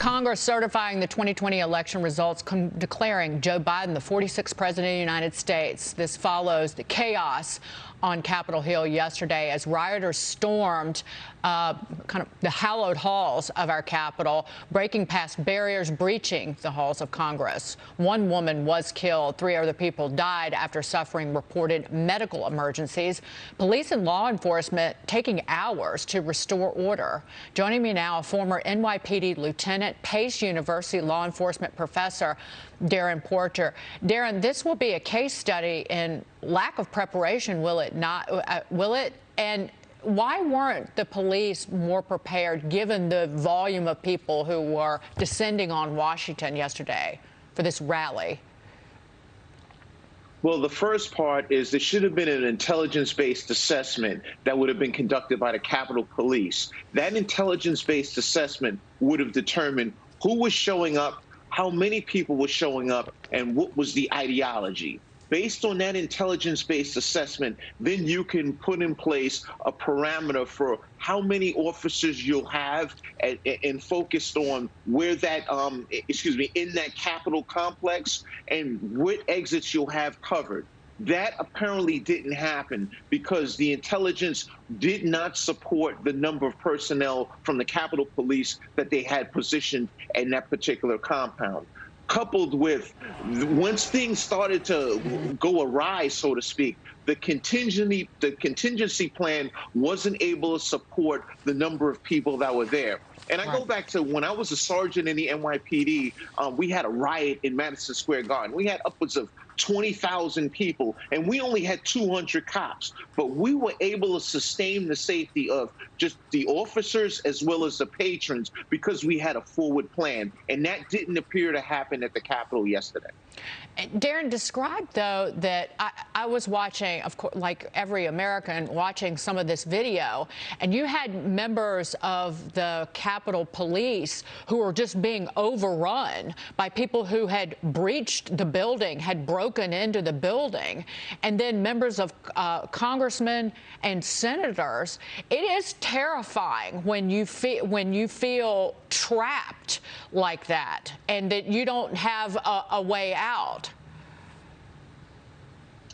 Congress certifying the 2020 election results, declaring Joe Biden the 46th president of the United States. This follows the chaos on Capitol Hill yesterday as rioters stormed kind of the hallowed halls of our Capitol, breaking past barriers, breaching the halls of Congress. One woman was killed. 3 other people died after suffering reported medical emergencies. Police and law enforcement taking hours to restore order. Joining me now, a former NYPD lieutenant, Pace University law enforcement professor, Darren Porter. Darren, this will be a case study in lack of preparation, will it not? Will it? And why weren't the police more prepared, given the volume of people who were descending on Washington yesterday for this rally? Well, the first part is there should have been an intelligence-based assessment that would have been conducted by the Capitol Police. That intelligence-based assessment would have determined who was showing up, how many people were showing up, and what was the ideology. Based on that intelligence-based assessment, then you can put in place a parameter for how many officers you'll have and focused on where that, in that Capitol complex and what exits you'll have covered. That apparently didn't happen because the intelligence did not support the number of personnel from the Capitol Police that they had positioned in that particular compound. Coupled with, once things started to go awry, so to speak, the contingency plan wasn't able to support the number of people that were there. And I go back to when I was a sergeant in the NYPD, we had a riot in Madison Square Garden. We had upwards of 20,000 people, and we only had 200 cops. But we were able to sustain the safety of just the officers as well as the patrons because we had a forward plan. And that didn't appear to happen at the Capitol yesterday. Darren, describe, though, that I was watching, of course, like every American, watching some of this video, and you had members of the Capitol Police who were just being overrun by people who had breached the building, had broken into the building, and then members of congressmen and senators. It is terrifying when you feel trapped like that and that you don't have a way out.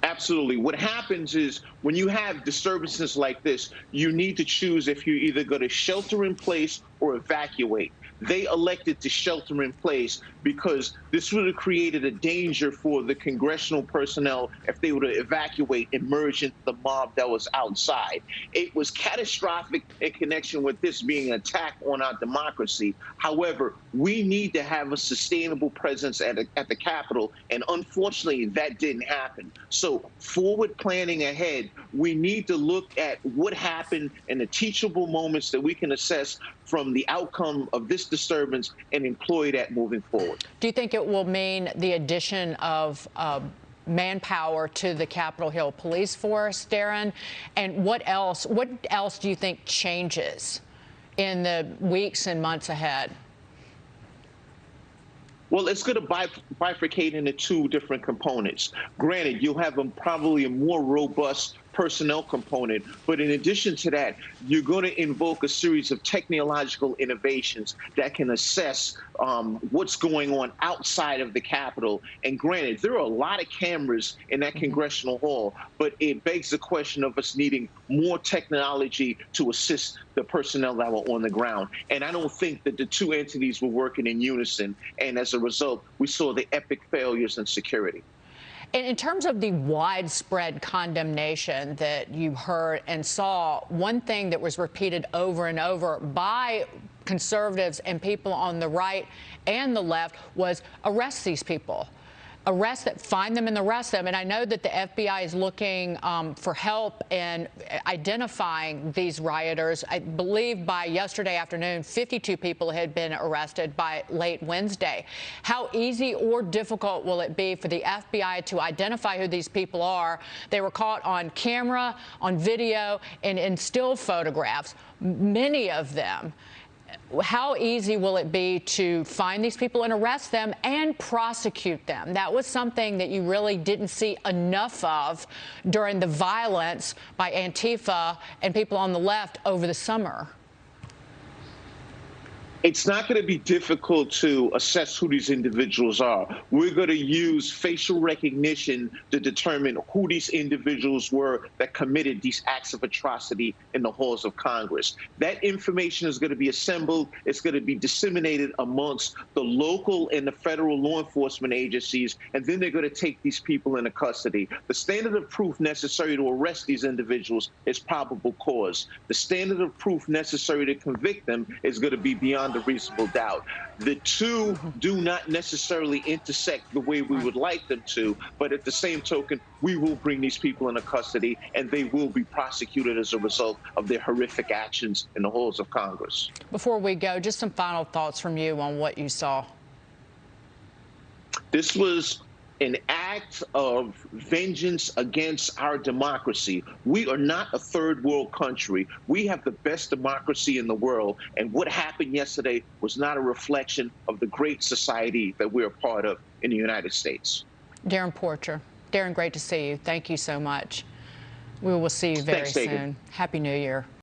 Absolutely. What happens is when you have disturbances like this, you need to choose if you're either going to shelter in place or evacuate. They elected to shelter in place because this would have created a danger for the congressional personnel if they were to evacuate and merge into the mob that was outside. It was catastrophic in connection with this being an attack on our democracy. However, we need to have a sustainable presence at the Capitol, and unfortunately, that didn't happen. So forward planning ahead, we need to look at what happened and the teachable moments that we can assess from the outcome of this disturbance and employ that moving forward. Do you think it will mean the addition of manpower to the Capitol Hill police force, Darren? And what else do you think changes in the weeks and months ahead? Well, it's going to bifurcate into 2 different components. Granted, you'll have probably a more robust personnel component, but in addition to that, you're going to invoke a series of technological innovations that can assess what's going on outside of the Capitol. And granted, there are a lot of cameras in that congressional hall, but it begs the question of us needing more technology to assist the personnel that were on the ground. And I don't think that the 2 entities were working in unison. And as a result, we saw the epic failures in security. In terms of the widespread condemnation that you heard and saw, one thing that was repeated over and over by conservatives and people on the right and the left was arrest these people. Find them and arrest them. And I know that the FBI is looking for help in identifying these rioters. I believe by yesterday afternoon, 52 people had been arrested by late Wednesday. How easy or difficult will it be for the FBI to identify who these people are? They were caught on camera, on video, and in still photographs, many of them. How easy will it be to find these people and arrest them and prosecute them? That was something that you really didn't see enough of during the violence by Antifa and people on the left over the summer. It's not going to be difficult to assess who these individuals are. We're going to use facial recognition to determine who these individuals were that committed these acts of atrocity in the halls of Congress. That information is going to be assembled. It's going to be disseminated amongst the local and the federal law enforcement agencies, and then they're going to take these people into custody. The standard of proof necessary to arrest these individuals is probable cause. The standard of proof necessary to convict them is going to be beyond a reasonable doubt. The two do not necessarily intersect the way we would like them to, but at the same token, we will bring these people into custody and they will be prosecuted as a result of their horrific actions in the halls of Congress. Before we go, just some final thoughts from you on what you saw. This was an act of vengeance against our democracy. We are not a third world country. We have the best democracy in the world. And what happened yesterday was not a reflection of the great society that we're a part of in the United States. Darren Porcher. Darren, great to see you. Thank you so much. We will see you very Thanks, soon. Megan. Happy New Year.